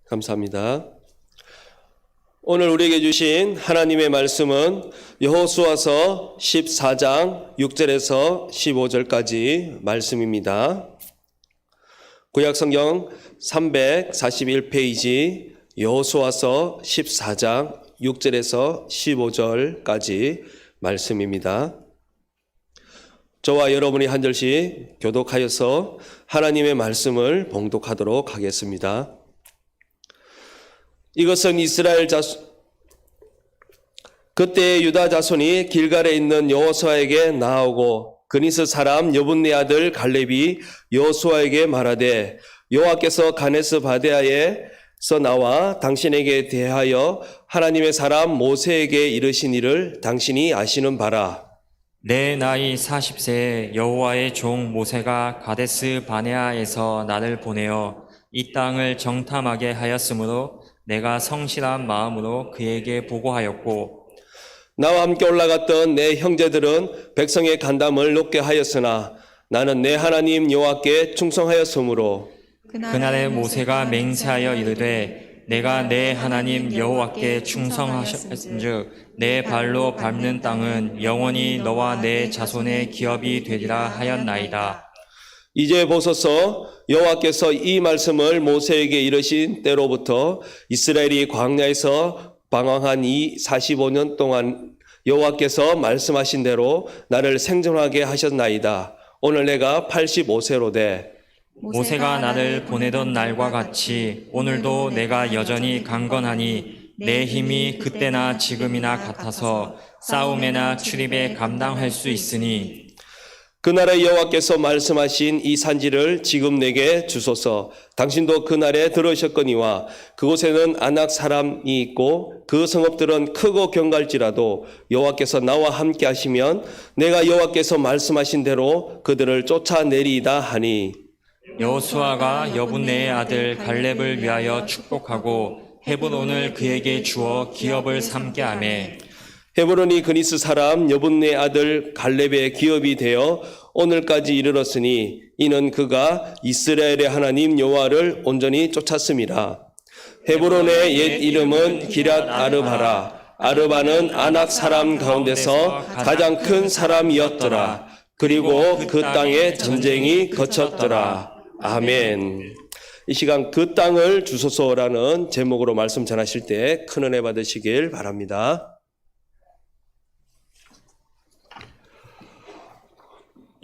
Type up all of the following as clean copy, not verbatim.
감사합니다. 오늘 우리에게 주신 하나님의 말씀은 여호수아서 14장 6절에서 15절까지 말씀입니다. 구약성경 341페이지 여호수아서 14장 6절에서 15절까지 말씀입니다. 저와 여러분이 한 절씩 교독하여서 하나님의 말씀을 봉독하도록 하겠습니다. 이것은 그때 유다 자손이 길갈에 있는 여호수아에게 나아오고 그니스 사람 여분네 아들 갈렙이 여호수아에게 말하되 여호와께서 가데스 바네아에서 나와 당신에게 대하여 하나님의 사람 모세에게 이르신 일을 당신이 아시는 바라. 내 나이 40세에 여호와의 종 모세가 가데스 바네아에서 나를 보내어 이 땅을 정탐하게 하였으므로 내가 성실한 마음으로 그에게 보고하였고, 나와 함께 올라갔던 내 형제들은 백성의 간담을 높게 하였으나 나는 내 하나님 여호와께 충성하였으므로 그날에 모세가 맹세하여 이르되 내가 내 하나님 여호와께 충성하였은즉 내 발로 밟는 땅은 영원히 너와 내 자손의 기업이 되리라 하였나이다. 이제 보소서, 여호와께서 이 말씀을 모세에게 이르신 때로부터 이스라엘이 광야에서 방황한 이 45년 동안 여호와께서 말씀하신 대로 나를 생존하게 하셨나이다. 오늘 내가 85세로 돼 모세가 나를 보내던 날과 같이 오늘도 내가 여전히 강건하니 내 힘이 그때나 지금이나 같아서 싸움에나 출입에 감당할 수 있으니 그날에 여호와께서 말씀하신 이 산지를 지금 내게 주소서. 당신도 그날에 들으셨거니와 그곳에는 아낙 사람이 있고 그 성읍들은 크고 견갈지라도 여호와께서 나와 함께 하시면 내가 여호와께서 말씀하신 대로 그들을 쫓아내리이다 하니, 여호수아가 여분네의 아들 갈렙을 위하여 축복하고 헤브론을 그에게 주어 기업을 삼게 하매 헤브론이 그니스 사람 여분네 아들 갈렙의 기업이 되어 오늘까지 이르렀으니 이는 그가 이스라엘의 하나님 여호와를 온전히 쫓았음이라. 헤브론의 옛 이름은 기럇 아르바라. 아르바는 아낙 사람 가운데서 가장 큰 사람이었더라. 그리고 그 땅에 전쟁이 거쳤더라. 아멘. 이 시간 그 땅을 주소서라는 제목으로 말씀 전하실 때 큰 은혜 받으시길 바랍니다.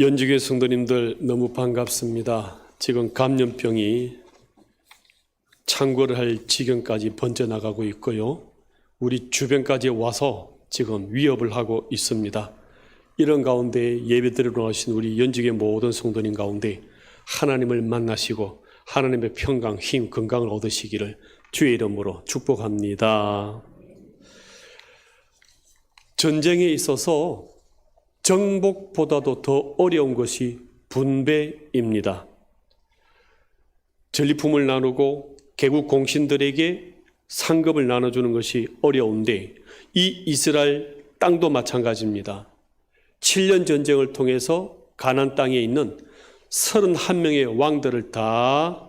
연주교회 성도님들 너무 반갑습니다. 지금 감염병이 창궐을 할 지경까지 번져나가고 있고요. 우리 주변까지 와서 지금 위협을 하고 있습니다. 이런 가운데 예배드리러 나오신 우리 연주교회 모든 성도님 가운데 하나님을 만나시고 하나님의 평강, 힘, 건강을 얻으시기를 주의 이름으로 축복합니다. 전쟁에 있어서 정복보다도 더 어려운 것이 분배입니다. 전리품을 나누고 개국 공신들에게 상급을 나눠주는 것이 어려운데 이 이스라엘 땅도 마찬가지입니다. 7년 전쟁을 통해서 가나안 땅에 있는 31명의 왕들을 다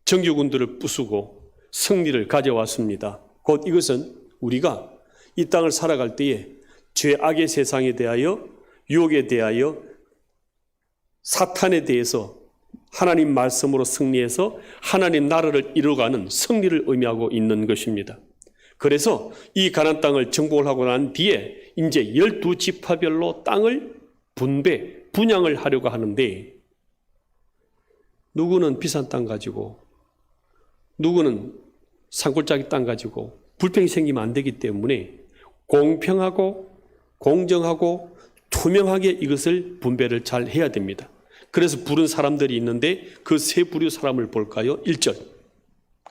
정규군들을 부수고 승리를 가져왔습니다. 곧 이것은 우리가 이 땅을 살아갈 때에 죄악의 세상에 대하여 유혹에 대하여 사탄에 대해서 하나님 말씀으로 승리해서 하나님 나라를 이루어가는 승리를 의미하고 있는 것입니다. 그래서 이 가나안 땅을 정복을 하고 난 뒤에 이제 12지파별로 땅을 분양을 하려고 하는데 누구는 비싼 땅 가지고 누구는 산골짜기 땅 가지고 불평이 생기면 안 되기 때문에 공평하고 공정하고 투명하게 이것을 분배를 잘 해야 됩니다. 그래서 부른 사람들이 있는데 그 세 부류 사람을 볼까요? 1절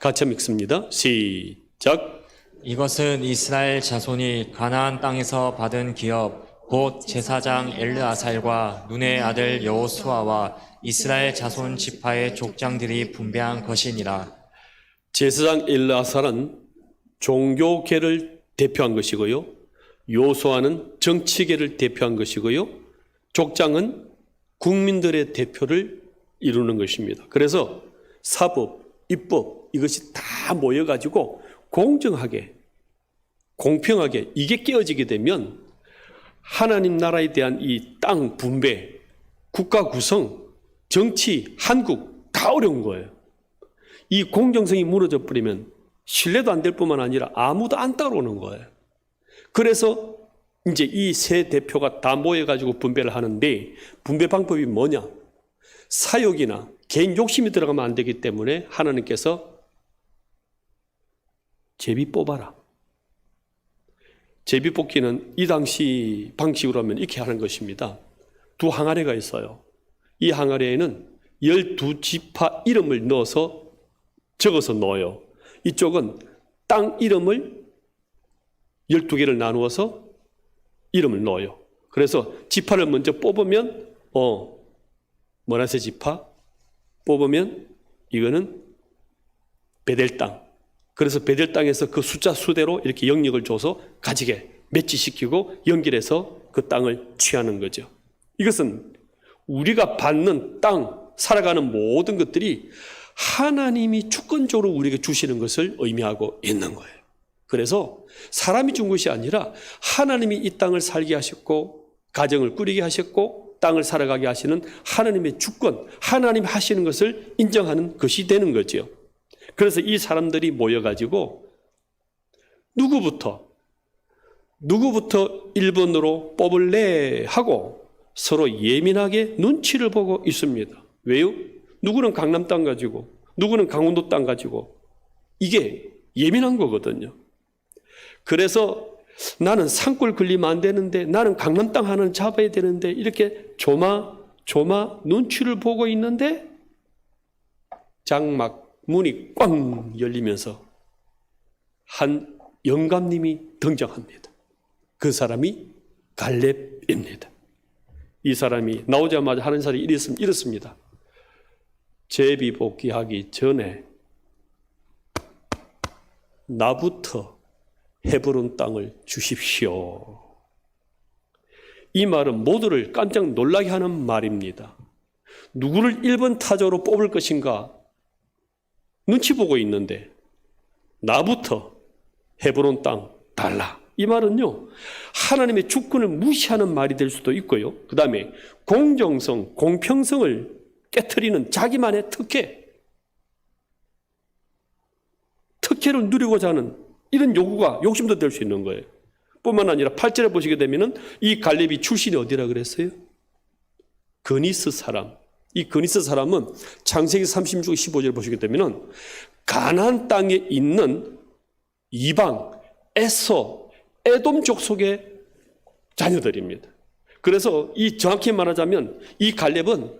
같이 읽습니다. 시작. 이것은 이스라엘 자손이 가나안 땅에서 받은 기업 곧 제사장 엘르아살과 눈의 아들 여호수아와 이스라엘 자손 지파의 족장들이 분배한 것이니라. 제사장 엘르아살은 종교계를 대표한 것이고요. 여호수아는 정치계를 대표한 것이고요. 족장은 국민들의 대표를 이루는 것입니다. 그래서 사법, 입법 이것이 다 모여가지고 공정하게 공평하게 이게 깨어지게 되면 하나님 나라에 대한 이 땅 분배, 국가 구성, 정치, 한국 다 어려운 거예요. 이 공정성이 무너져 버리면 신뢰도 안 될 뿐만 아니라 아무도 안 따라오는 거예요. 그래서 이제 이 세 대표가 다 모여가지고 분배를 하는데 분배 방법이 뭐냐? 사욕이나 개인 욕심이 들어가면 안 되기 때문에 하나님께서 제비 뽑아라. 제비 뽑기는 이 당시 방식으로 하면 이렇게 하는 것입니다. 두 항아리가 있어요. 이 항아리에는 12지파 이름을 넣어서 적어서 넣어요. 이쪽은 땅 이름을 12개를 나누어서 이름을 넣어요. 그래서 지파를 먼저 뽑으면 머나세 지파 뽑으면 이거는 베델 땅. 그래서 베델 땅에서 그 숫자 수대로 이렇게 영역을 줘서 가지게 매치시키고 연결해서 그 땅을 취하는 거죠. 이것은 우리가 받는 땅, 살아가는 모든 것들이 하나님이 주권적으로 우리에게 주시는 것을 의미하고 있는 거예요. 그래서 사람이 준 것이 아니라 하나님이 이 땅을 살게 하셨고 가정을 꾸리게 하셨고 땅을 살아가게 하시는 하나님의 주권, 하나님 하시는 것을 인정하는 것이 되는 거죠. 그래서 이 사람들이 모여가지고 누구부터 1번으로 뽑을래 하고 서로 예민하게 눈치를 보고 있습니다. 왜요? 누구는 강남 땅 가지고 누구는 강원도 땅 가지고 이게 예민한 거거든요. 그래서 나는 산골 걸리면 안 되는데 나는 강남 땅 하나는 잡아야 되는데 이렇게 조마 눈치를 보고 있는데 장막 문이 꽝 열리면서 한 영감님이 등장합니다. 그 사람이 갈렙입니다. 이 사람이 나오자마자 하는 사람이 이렇습니다. 제비 복귀하기 전에 나부터 헤브론 땅을 주십시오. 이 말은 모두를 깜짝 놀라게 하는 말입니다. 누구를 1번 타자로 뽑을 것인가 눈치 보고 있는데 나부터 헤브론 땅 달라. 이 말은요, 하나님의 주권을 무시하는 말이 될 수도 있고요. 그 다음에 공정성, 공평성을 깨트리는 자기만의 특혜를 누리고자 하는 이런 요구가 욕심도 될 수 있는 거예요. 뿐만 아니라 8절에 보시게 되면은 이 갈렙이 출신이 어디라 그랬어요? 그니스 사람. 이 그니스 사람은 창세기 36, 15절 보시게 되면은 가나안 땅에 있는 이방, 에돔 족속의 자녀들입니다. 그래서 이 정확히 말하자면 이 갈렙은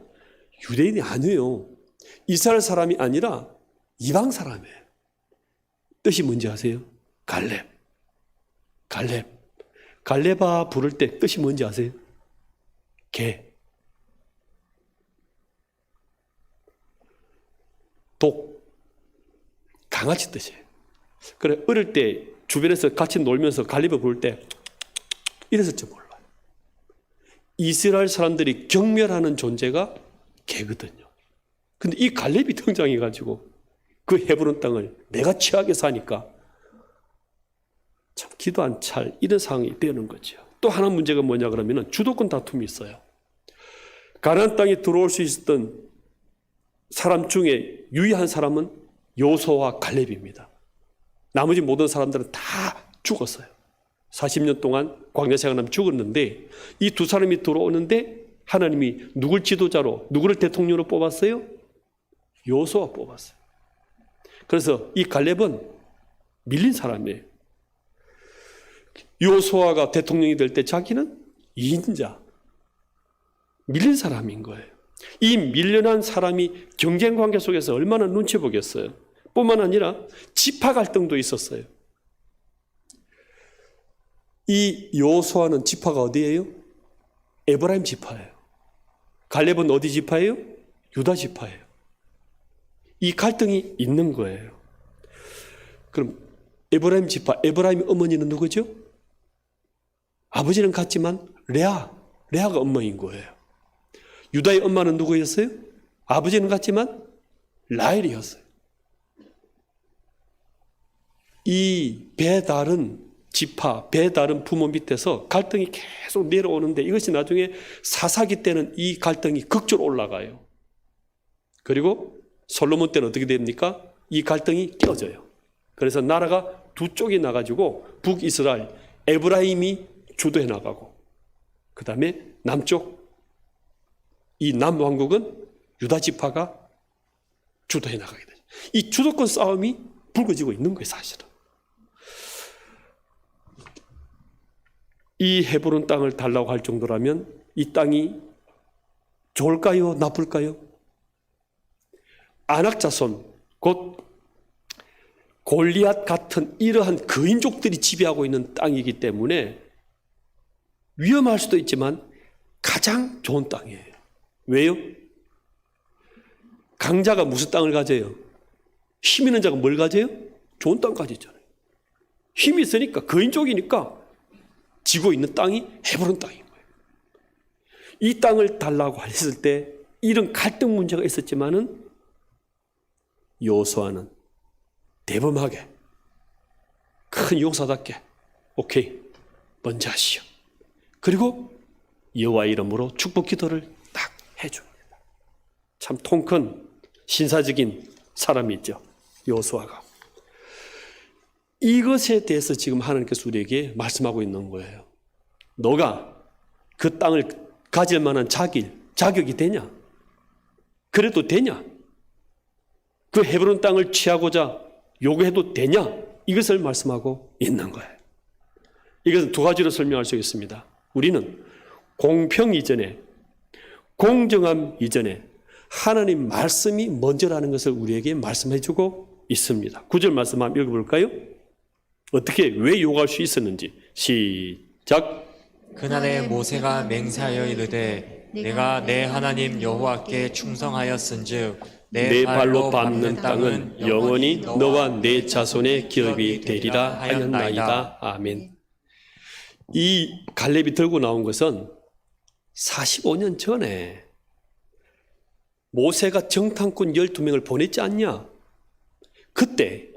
유대인이 아니에요. 이스라엘 사람이 아니라 이방 사람이에요. 뜻이 뭔지 아세요? 갈렙아 부를 때 뜻이 뭔지 아세요? 개. 독. 강아지 뜻이에요. 그래, 어릴 때 주변에서 같이 놀면서 갈렙을 부를 때 이랬을지 몰라요. 이스라엘 사람들이 경멸하는 존재가 개거든요. 근데 이 갈렙이 등장해가지고 그 헤브론 땅을 내가 취하게 사니까 참 기도 안 찰 이런 상황이 되는 거죠. 또 하나 문제가 뭐냐 그러면 주도권 다툼이 있어요. 가나안 땅에 들어올 수 있었던 사람 중에 유일한 사람은 여호수아와 갈렙입니다. 나머지 모든 사람들은 다 죽었어요. 40년 동안 광야 생활하면 죽었는데 이 두 사람이 들어오는데 하나님이 누굴 지도자로 누구를 대통령으로 뽑았어요? 여호수아 뽑았어요. 그래서 이 갈렙은 밀린 사람이에요. 여호수아가 대통령이 될 때 자기는 2인자 밀린 사람인 거예요. 이 밀려난 사람이 경쟁관계 속에서 얼마나 눈치 보겠어요. 뿐만 아니라 지파 갈등도 있었어요. 이 여호수아는 지파가 어디예요? 에브라임 지파예요. 갈렙은 어디 지파예요? 유다 지파예요. 이 갈등이 있는 거예요. 그럼 에브라임 지파, 에브라임의 어머니는 누구죠? 아버지는 같지만 레아가 엄마인 거예요. 유다의 엄마는 누구였어요? 아버지는 같지만 라헬이었어요. 이 배다른 지파, 배다른 부모 밑에서 갈등이 계속 내려오는데 이것이 나중에 사사기 때는 이 갈등이 극적으로 올라가요. 그리고 솔로몬 때는 어떻게 됩니까? 이 갈등이 깨어져요. 그래서 나라가 두 쪽이 나가지고 북이스라엘, 에브라임이 주도해 나가고 그 다음에 남쪽 이 남왕국은 유다 지파가 주도해 나가게 되죠. 이 주도권 싸움이 불거지고 있는 거예요, 사실은. 이 헤브론 땅을 달라고 할 정도라면 이 땅이 좋을까요? 나쁠까요? 아낙 자손, 곧 골리앗 같은 이러한 거인족들이 지배하고 있는 땅이기 때문에 위험할 수도 있지만 가장 좋은 땅이에요. 왜요? 강자가 무슨 땅을 가져요? 힘 있는 자가 뭘 가져요? 좋은 땅 가지잖아요. 힘이 있으니까, 거인족이니까 지고 있는 땅이 헤브론 땅인 거예요. 이 땅을 달라고 했을 때 이런 갈등 문제가 있었지만은 여호수아는 대범하게 큰 용사답게 오케이 먼저 하시오. 그리고 여호와 이름으로 축복 기도를 딱 해줍니다. 참 통 큰 신사적인 사람이 있죠, 여호수아가. 이것에 대해서 지금 하나님께서 우리에게 말씀하고 있는 거예요. 너가 그 땅을 가질 만한 자격이 되냐? 그래도 되냐? 그 헤브론 땅을 취하고자 요구해도 되냐? 이것을 말씀하고 있는 거예요. 이것은 두 가지로 설명할 수 있습니다. 우리는 공평 이전에, 공정함 이전에 하나님 말씀이 먼저라는 것을 우리에게 말씀해주고 있습니다. 9절 말씀 한번 읽어볼까요? 어떻게, 왜 요구할 수 있었는지. 시작. 그날에 모세가 맹세하여 이르되 내가 내 하나님 여호와께 충성하였은즉 내 발로 밟는 땅은 영원히 너와 내 자손의 기업이 되리라 하였나이다. 아멘. 이 갈렙이 들고 나온 것은 45년 전에 모세가 정탐꾼 12명을 보냈지 않냐? 그때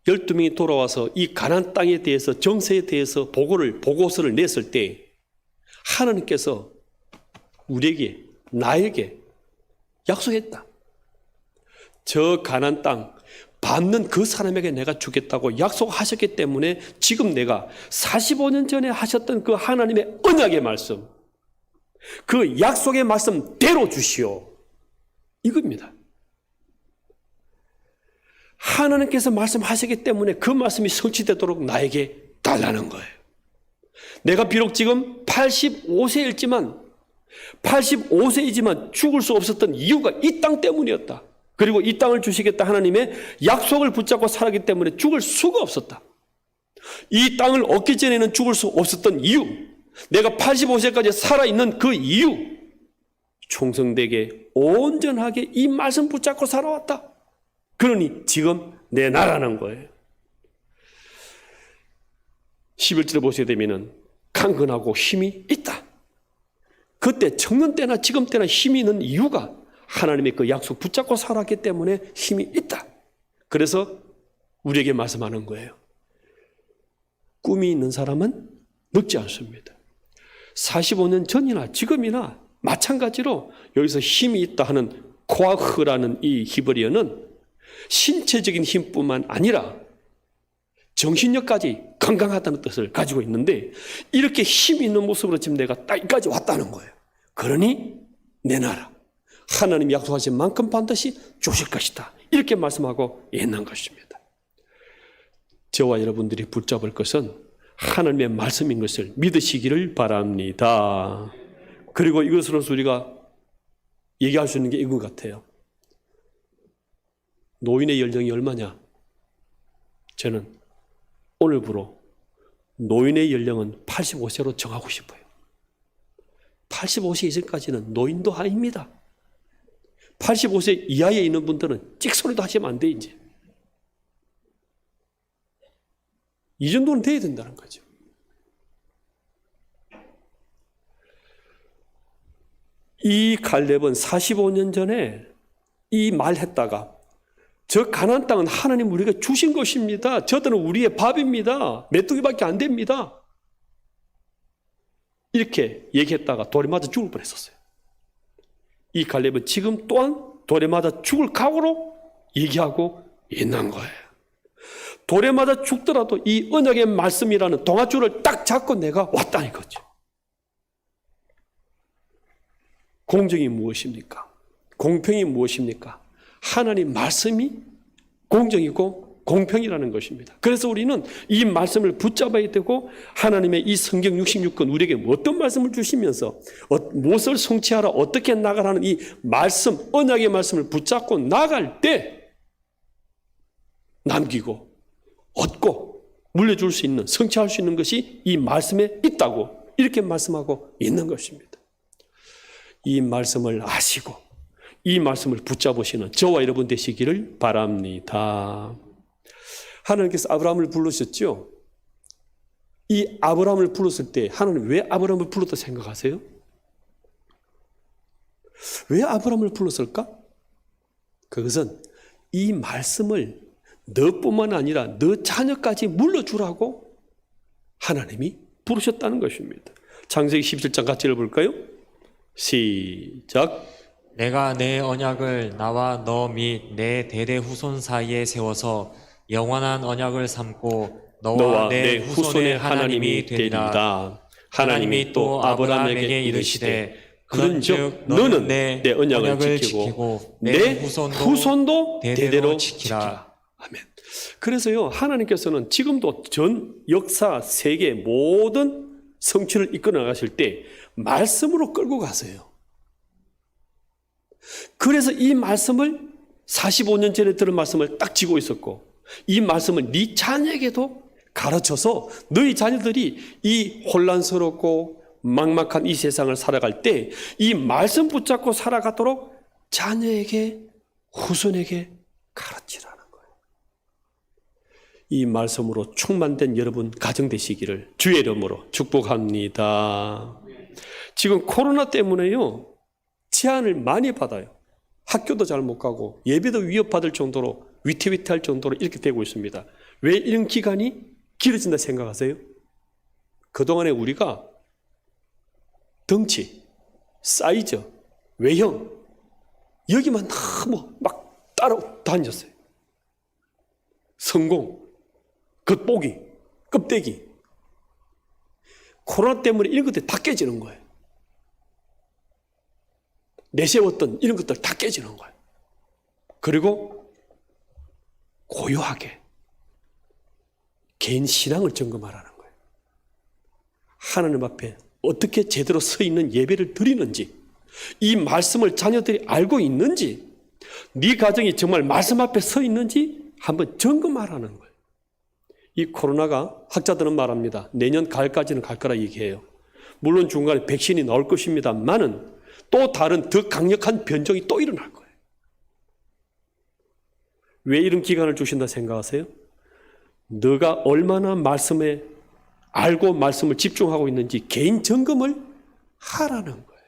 12명이 돌아와서 이 가나안 땅에 대해서, 정세에 대해서 보고서를 냈을 때 하나님께서 우리에게, 나에게 약속했다. 저 가나안 땅 밟는 그 사람에게 내가 주겠다고 약속하셨기 때문에 지금 내가 45년 전에 하셨던 그 하나님의 언약의 말씀, 그 약속의 말씀대로 주시오. 이겁니다. 하나님께서 말씀하시기 때문에 그 말씀이 성취되도록 나에게 달라는 거예요. 내가 비록 지금 85세이지만 죽을 수 없었던 이유가 이 땅 때문이었다. 그리고 이 땅을 주시겠다 하나님의 약속을 붙잡고 살았기 때문에 죽을 수가 없었다. 이 땅을 얻기 전에는 죽을 수 없었던 이유, 내가 85세까지 살아있는 그 이유, 충성되게 온전하게 이 말씀 붙잡고 살아왔다. 그러니 지금 내 나라는 거예요. 11절에 보시게 되면 강건하고 힘이 있다. 그때 청년 때나 지금 때나 힘이 있는 이유가 하나님의 그 약속 붙잡고 살았기 때문에 힘이 있다. 그래서 우리에게 말씀하는 거예요. 꿈이 있는 사람은 늙지 않습니다. 45년 전이나 지금이나 마찬가지로 여기서 힘이 있다 하는 코아흐라는 이 히브리어는 신체적인 힘뿐만 아니라 정신력까지 건강하다는 뜻을 가지고 있는데, 이렇게 힘이 있는 모습으로 지금 내가 여기까지 왔다는 거예요. 그러니 내 나라 하나님이 약속하신 만큼 반드시 주실 것이다. 이렇게 말씀하고 있는 것입니다. 저와 여러분들이 붙잡을 것은 하나님의 말씀인 것을 믿으시기를 바랍니다. 그리고 이것으로서 우리가 얘기할 수 있는 게 이거 같아요. 노인의 연령이 얼마냐? 저는 오늘부로 노인의 연령은 85세로 정하고 싶어요. 85세 이전까지는 노인도 아닙니다. 85세 이하에 있는 분들은 찍소리도 하시면 안 돼, 이제. 이 정도는 돼야 된다는 거죠. 이 갈렙은 45년 전에 이 말 했다가 저 가나안 땅은 하나님 우리가 주신 것입니다. 저들은 우리의 밥입니다. 메뚜기밖에 안 됩니다. 이렇게 얘기했다가 돌에 맞아 죽을 뻔했었어요. 이 갈렙은 지금 또한 돌에 맞아 죽을 각오로 얘기하고 있는 거예요. 돌에 맞아 죽더라도 이 언약의 말씀이라는 동아줄을 딱 잡고 내가 왔다 이거죠. 공정이 무엇입니까? 공평이 무엇입니까? 하나님 말씀이 공정이고 공평이라는 것입니다. 그래서 우리는 이 말씀을 붙잡아야 되고 하나님의 이 성경 66권 우리에게 어떤 말씀을 주시면서 무엇을 성취하라 어떻게 나가라는 이 말씀, 언약의 말씀을 붙잡고 나갈 때 남기고 얻고 물려줄 수 있는 성취할 수 있는 것이 이 말씀에 있다고 이렇게 말씀하고 있는 것입니다. 이 말씀을 아시고 이 말씀을 붙잡으시는 저와 여러분 되시기를 바랍니다. 하나님께서 아브라함을 부르셨죠? 이 아브라함을 불렀을 때 하나님 왜 아브라함을 불렀다 생각하세요? 왜 아브라함을 불렀을까? 그것은 이 말씀을 너뿐만 아니라 너 자녀까지 물려주라고 하나님이 부르셨다는 것입니다. 창세기 17장 같이 읽어볼까요? 시작. 내가 내 언약을 나와 너 및 내 대대 후손 사이에 세워서 영원한 언약을 삼고 너와 내 후손의 하나님이 되리라. 하나님이 또 아브라함에게 이르시되 그런즉 너는 내 언약을 지키고 내 후손도 대대로 지키라. 아멘. 그래서요 하나님께서는 지금도 전 역사 세계 모든 성취를 이끌어 나가실 때 말씀으로 끌고 가세요. 그래서 이 말씀을 45년 전에 들은 말씀을 딱 쥐고 있었고 이 말씀을 네 자녀에게도 가르쳐서 너희 자녀들이 이 혼란스럽고 막막한 이 세상을 살아갈 때 이 말씀 붙잡고 살아가도록 자녀에게 후손에게 가르치라는 거예요. 이 말씀으로 충만된 여러분 가정 되시기를 주의 이름으로 축복합니다. 지금 코로나 때문에요 제한을 많이 받아요. 학교도 잘 못 가고 예배도 위협받을 정도로 위태위태할 정도로 이렇게 되고 있습니다. 왜 이런 기간이 길어진다 생각하세요? 그동안에 우리가 덩치, 사이즈, 외형 여기만 너무 막 따라다녔어요. 성공, 겉보기, 껍데기 코로나 때문에 이런 것들이 다 깨지는 거예요. 내세웠던 이런 것들 다 깨지는 거예요. 그리고 고요하게 개인 신앙을 점검하라는 거예요. 하나님 앞에 어떻게 제대로 서 있는 예배를 드리는지 이 말씀을 자녀들이 알고 있는지 네 가정이 정말 말씀 앞에 서 있는지 한번 점검하라는 거예요. 이 코로나가 학자들은 말합니다. 내년 가을까지는 갈 거라 얘기해요. 물론 중간에 백신이 나올 것입니다만은 또 다른 더 강력한 변종이 또 일어날 거예요. 왜 이런 기간을 주신다 생각하세요? 너가 얼마나 말씀에 알고 말씀을 집중하고 있는지 개인 점검을 하라는 거예요.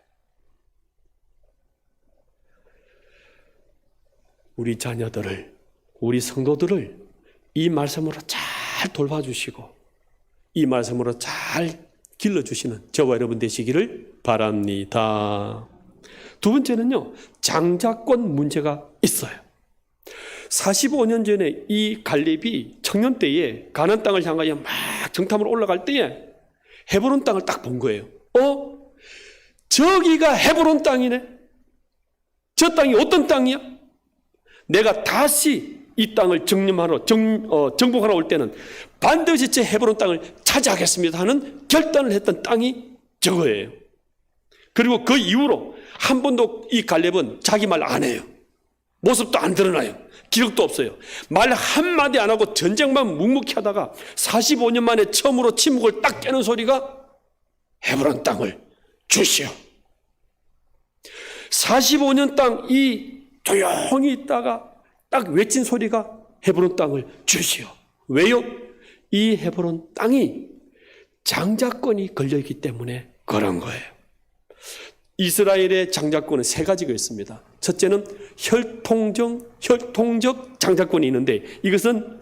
우리 자녀들을, 우리 성도들을 이 말씀으로 잘 돌봐주시고 이 말씀으로 잘 길러주시는 저와 여러분 되시기를 바랍니다. 두 번째는요, 장자권 문제가 있어요. 45년 전에 이 갈렙이 청년 때에 가나안 땅을 향하여 막 정탐으로 올라갈 때에 헤브론 땅을 딱 본 거예요. 저기가 헤브론 땅이네. 저 땅이 어떤 땅이야? 내가 다시 이 땅을 정복하러 올 때는 반드시 제 헤브론 땅을 차지하겠습니다 하는 결단을 했던 땅이 저거예요. 그리고 그 이후로 한 번도 이 갈렙은 자기 말 안 해요. 모습도 안 드러나요. 기록도 없어요. 말 한마디 안 하고 전쟁만 묵묵히 하다가 45년 만에 처음으로 침묵을 딱 깨는 소리가 헤브론 땅을 주시오. 45년 땅 이 조용히 있다가 딱 외친 소리가 헤브론 땅을 주시오. 왜요? 이 헤브론 땅이 장자권이 걸려있기 때문에 그런 거예요. 이스라엘의 장자권은 세 가지가 있습니다. 첫째는 혈통적 장자권이 있는데 이것은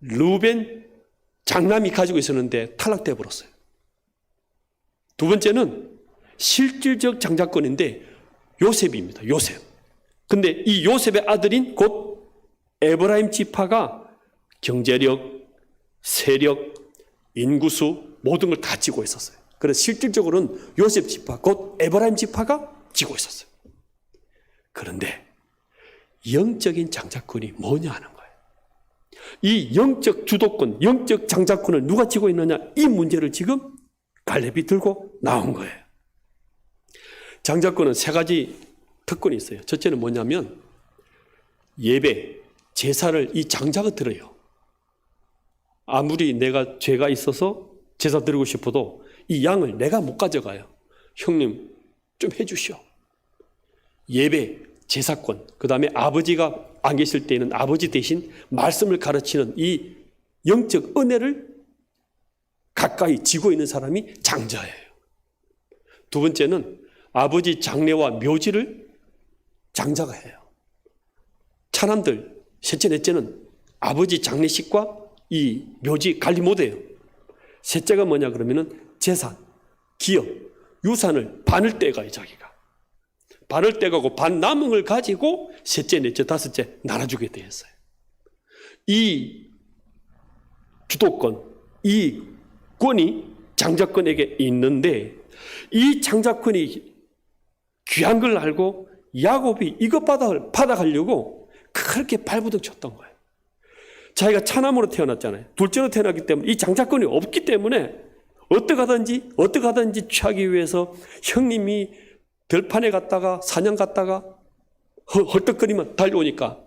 루벤 장남이 가지고 있었는데 탈락되어 버렸어요. 두 번째는 실질적 장자권인데 요셉입니다. 요셉. 근데 이 요셉의 아들인 곧 에브라임 지파가 경제력, 세력, 인구수 모든 걸 다 쥐고 있었어요. 그래서 실질적으로는 요셉 지파, 곧 에브라임 지파가 쥐고 있었어요. 그런데 영적인 장자권이 뭐냐 하는 거예요. 이 영적 주도권, 영적 장자권을 누가 쥐고 있느냐, 이 문제를 지금 갈렙이 들고 나온 거예요. 장자권은 세 가지 특권이 있어요. 첫째는 뭐냐면 예배, 제사를 이 장자가 드려요. 아무리 내가 죄가 있어서 제사 드리고 싶어도 이 양을 내가 못 가져가요. 형님 좀 해주시오. 예배, 제사권, 그 다음에 아버지가 안 계실 때에는 아버지 대신 말씀을 가르치는 이 영적 은혜를 가까이 쥐고 있는 사람이 장자예요. 두 번째는 아버지 장례와 묘지를 장자가 해요. 차남들 셋째 넷째는 아버지 장례식과 이 묘지 관리 못해요. 셋째가 뭐냐 그러면은 재산, 기업, 유산을 반을 떼가요. 자기가 반을 떼가고 반 남은 걸 가지고 셋째 넷째 다섯째 나눠주게 되었어요. 이 주도권, 이 권이 장자권에게 있는데 이 장자권이 귀한 걸 알고 야곱이 이것 받아가려고 그렇게 발버둥 쳤던 거예요. 자기가 차남으로 태어났잖아요. 둘째로 태어났기 때문에 이 장자권이 없기 때문에 어떻게 하든지 취하기 위해서 형님이 들판에 갔다가 사냥 갔다가 헐떡거리면 달려오니까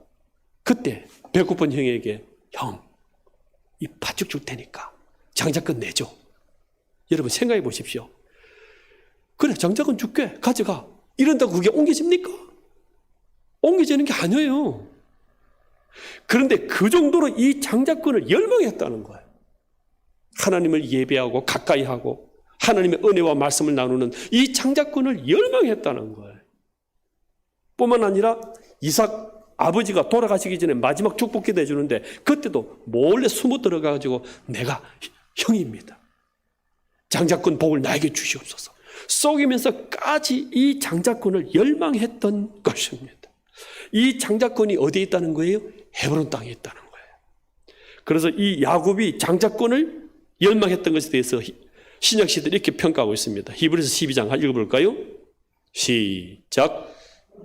그때 배고픈 형에게 형, 이 팥죽 줄 테니까 장자권 내줘. 여러분 생각해 보십시오. 그래 장자권 줄게 가져가. 이런다고 그게 옮겨집니까? 옮겨지는 게 아니에요. 그런데 그 정도로 이 장자권을 열망했다는 거예요. 하나님을 예배하고 가까이 하고 하나님의 은혜와 말씀을 나누는 이 장자권을 열망했다는 거예요. 뿐만 아니라 이삭 아버지가 돌아가시기 전에 마지막 축복기도 해주는데 그때도 몰래 숨어 들어가가지고 내가 형입니다. 장자권 복을 나에게 주시옵소서. 속이면서까지 이 장자권을 열망했던 것입니다. 이 장자권이 어디에 있다는 거예요? 헤브론 땅에 있다는 거예요. 그래서 이 야곱이 장자권을 열망했던 것에 대해서 신약시대는 이렇게 평가하고 있습니다. 히브리서 12장 읽어볼까요? 시작.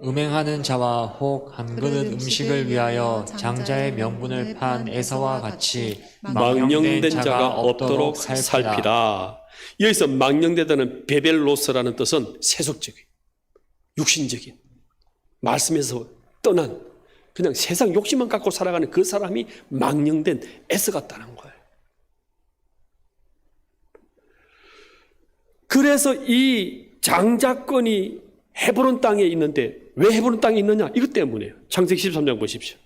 음행하는 자와 혹 한 그릇 음식을 위하여 장자의 명분을 판 에서와 같이 망령된 자가 없도록 살피라. 여기서 망령되다는 베벨로스라는 뜻은 세속적인, 육신적인, 말씀에서 떠난 그냥 세상 욕심만 갖고 살아가는 그 사람이 망령된 에서 같다는 거예요. 그래서 이 장자권이 헤브론 땅에 있는데 왜 헤브론 땅에 있느냐? 이것 때문이에요. 창세기 13장 보십시오.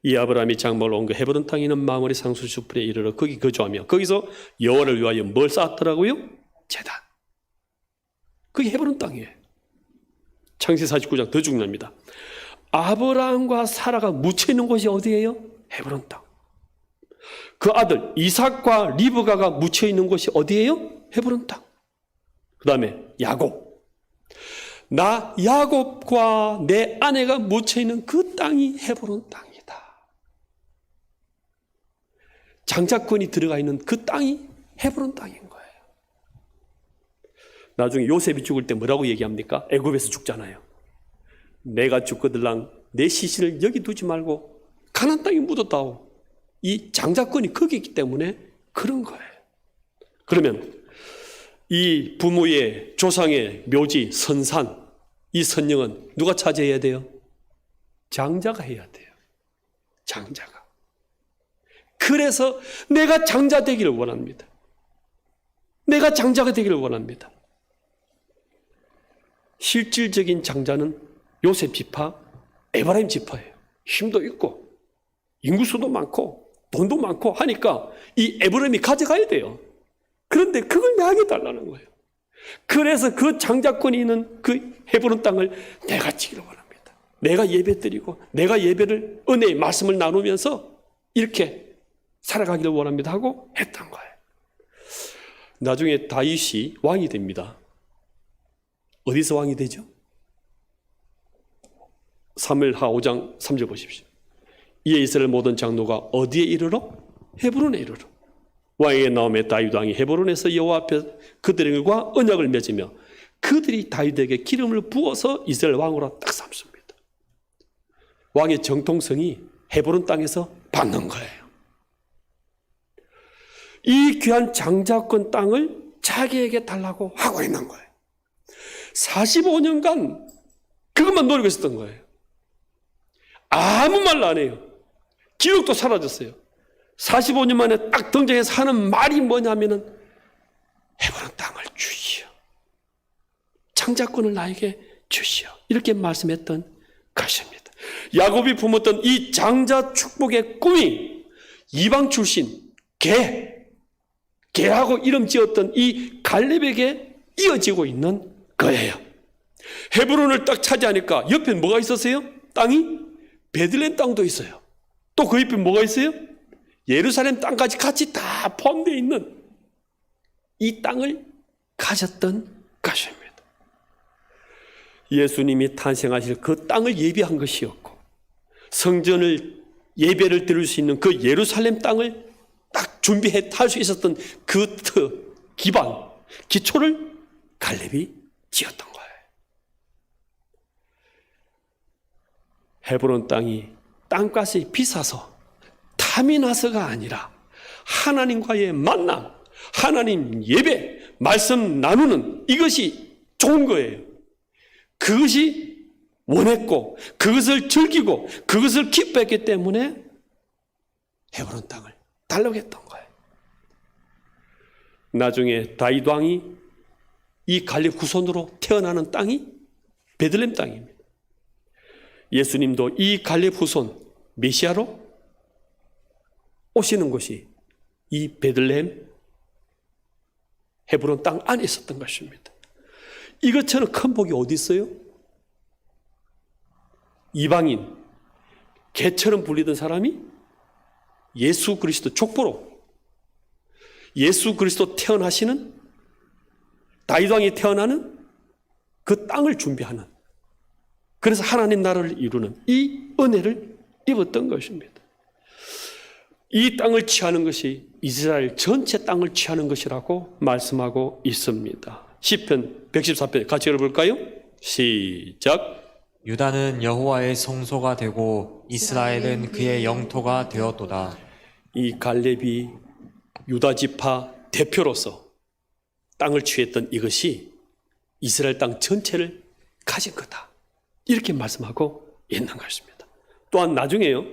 이 아브라함이 장막을 온 그 헤브론 땅에 있는 마므리 상수 숲에 이르러 거기 거주하며 거기서 여호와를 위하여 뭘 쌓았더라고요? 제단. 그게 헤브론 땅이에요. 창세기 49장 더 중요합니다. 아브라함과 사라가 묻혀 있는 곳이 어디예요? 헤브론 땅. 그 아들 이삭과 리브가가 묻혀 있는 곳이 어디예요? 헤브론 땅. 그 다음에 야곱. 나 야곱과 내 아내가 묻혀 있는 그 땅이 헤브론 땅이다. 장자권이 들어가 있는 그 땅이 헤브론 땅인 거예요. 나중에 요셉이 죽을 때 뭐라고 얘기합니까? 애굽에서 죽잖아요. 내가 죽거들랑 내 시신을 여기 두지 말고 가나안 땅에 묻었다오. 이 장자권이 거기 있기 때문에 그런 거예요. 그러면 이 부모의 조상의 묘지 선산, 이 선영은 누가 차지해야 돼요? 장자가 해야 돼요. 장자가. 그래서 내가 장자 되기를 원합니다. 내가 장자가 되기를 원합니다. 실질적인 장자는 요셉 지파, 에브라임 지파예요. 힘도 있고 인구수도 많고 돈도 많고 하니까 이 에브라임이 가져가야 돼요. 그런데 그걸 나에게 달라는 거예요. 그래서 그 장자권이 있는 그 헤브론 땅을 내가 지기를 원합니다. 내가 예배 드리고 내가 예배를 은혜의 말씀을 나누면서 이렇게 살아가기를 원합니다 하고 했던 거예요. 나중에 다윗이 왕이 됩니다. 어디서 왕이 되죠? 사무엘하 5장 3절 보십시오. 이에 이스라엘 모든 장로가 어디에 이르러? 헤브론에 이르러. 왕에게 나오매 다윗 왕이 헤브론에서 여호와 앞에 그들과 언약을 맺으며 그들이 다윗에게 기름을 부어서 이스라엘 왕으로 딱 삼습니다. 왕의 정통성이 헤브론 땅에서 받는 거예요. 이 귀한 장자권 땅을 자기에게 달라고 하고 있는 거예요. 45년간 그것만 노리고 있었던 거예요. 아무 말도 안 해요. 기억도 사라졌어요. 45년 만에 딱 등장해서 하는 말이 뭐냐면은 헤브론 땅을 주시오. 장자권을 나에게 주시오. 이렇게 말씀했던 것입니다. 야곱이 품었던 이 장자 축복의 꿈이 이방 출신 개라고 이름 지었던 이 갈렙에게 이어지고 있는 거예요. 헤브론을 딱 차지하니까 옆에 뭐가 있었어요? 땅이 베들레헴 땅도 있어요. 또 그 옆에 뭐가 있어요? 예루살렘 땅까지 같이 다 포함되어 있는 이 땅을 가졌던 것입니다. 예수님이 탄생하실 그 땅을 예비한 것이었고 성전을 예배를 드릴 수 있는 그 예루살렘 땅을 딱 준비해 할 수 있었던 그 기반, 기초를 갈렙이 지었던 거예요. 헤브론 땅이 땅값이 비싸서 탐이 나서가 아니라 하나님과의 만남, 하나님 예배, 말씀 나누는 이것이 좋은 거예요. 그것이 원했고 그것을 즐기고 그것을 기뻐했기 때문에 헤브론 땅을 달라고 했던 거예요. 나중에 다윗 왕이 이 갈렙 후손으로 태어나는 땅이 베들레헴 땅입니다. 예수님도 이 갈렙 후손 메시아로 오시는 곳이 이 베들레헴 헤브론 땅 안에 있었던 것입니다. 이것처럼 큰 복이 어디 있어요? 이방인, 개처럼 불리던 사람이 예수 그리스도 족보로 예수 그리스도 태어나시는 다윗 왕이 태어나는 그 땅을 준비하는, 그래서 하나님 나라를 이루는 이 은혜를 입었던 것입니다. 이 땅을 취하는 것이 이스라엘 전체 땅을 취하는 것이라고 말씀하고 있습니다. 시편 114편 같이 읽어볼까요? 시작. 유다는 여호와의 성소가 되고 이스라엘은 그의 영토가 되었도다. 이 갈렙이 유다 지파 대표로서 땅을 취했던 이것이 이스라엘 땅 전체를 가진 거다. 이렇게 말씀하고 있는 것입니다. 또한 나중에요,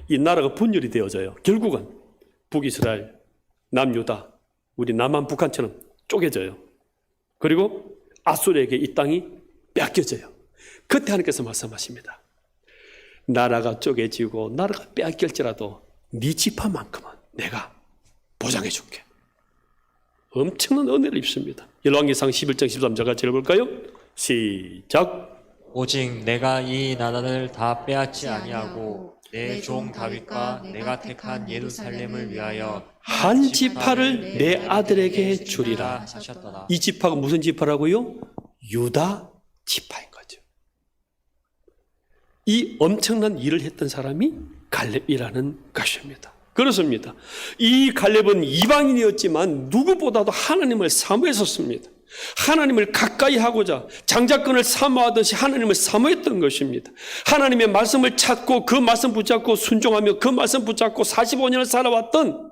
이 나라가 분열이 되어져요. 결국은 북이스라엘, 남유다, 우리 남한 북한처럼 쪼개져요. 그리고 아수르에게 이 땅이 뺏겨져요. 그때 하나님께서 말씀하십니다. 나라가 쪼개지고 나라가 빼앗길지라도 네 지파만큼은 내가 보장해 줄게. 엄청난 은혜를 입습니다. 열왕기상 11장 13절 같이 읽어볼까요? 시작. 오직 내가 이 나라를 다 빼앗지 아니하고 내 종 다윗과 내가 택한 예루살렘을 위하여 한 지파를 내 아들에게 주리라. 하셨더라. 이 지파가 무슨 지파라고요? 유다 지파인 거죠. 이 엄청난 일을 했던 사람이 갈렙이라는 것입니다. 그렇습니다. 이 갈렙은 이방인이었지만 누구보다도 하나님을 사모했었습니다. 하나님을 가까이 하고자 장자권을 사모하듯이 하나님을 사모했던 것입니다. 하나님의 말씀을 찾고 그 말씀 붙잡고 순종하며 그 말씀 붙잡고 45년을 살아왔던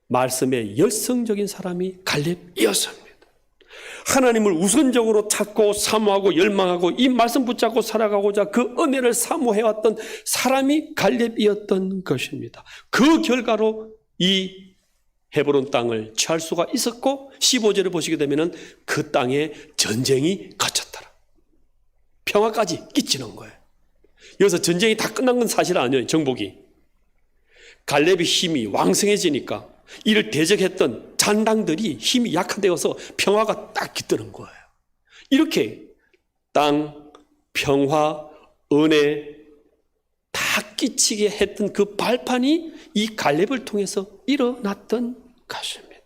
말씀의 열성적인 사람이 갈렙이었습니다. 하나님을 우선적으로 찾고 사모하고 열망하고 이 말씀 붙잡고 살아가고자 그 은혜를 사모해왔던 사람이 갈렙이었던 것입니다. 그 결과로 이 헤브론 땅을 취할 수가 있었고 15절을 보시게 되면 그 땅에 전쟁이 거쳤더라. 평화까지 끼치는 거예요. 여기서 전쟁이 다 끝난 건 사실 아니에요. 정복이. 갈렙의 힘이 왕성해지니까 이를 대적했던 산당들이 힘이 약화되어서 평화가 딱 깃드는 거예요. 이렇게 땅, 평화, 은혜 다 끼치게 했던 그 발판이 이 갈렙을 통해서 일어났던 것입니다.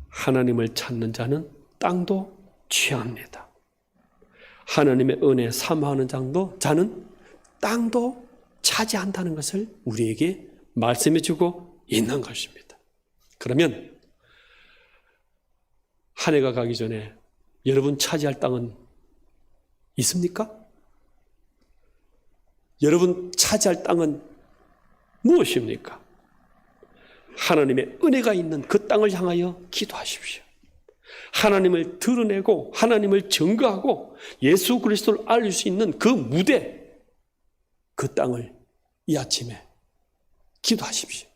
하나님을 찾는 자는 땅도 취합니다. 하나님의 은혜 사모하는 자는 땅도 차지한다는 것을 우리에게 말씀해 주고 있는 것입니다. 그러면 한 해가 가기 전에 여러분 차지할 땅은 있습니까? 여러분 차지할 땅은 무엇입니까? 하나님의 은혜가 있는 그 땅을 향하여 기도하십시오. 하나님을 드러내고 하나님을 증거하고 예수 그리스도를 알릴 수 있는 그 무대, 그 땅을 이 아침에 기도하십시오.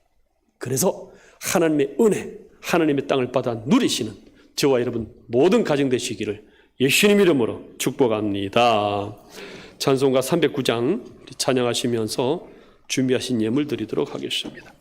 그래서 하나님의 은혜, 하나님의 땅을 받아 누리시는 저와 여러분 모든 가정 되시기를 예수님 이름으로 축복합니다. 찬송가 309장 찬양하시면서 준비하신 예물 드리도록 하겠습니다.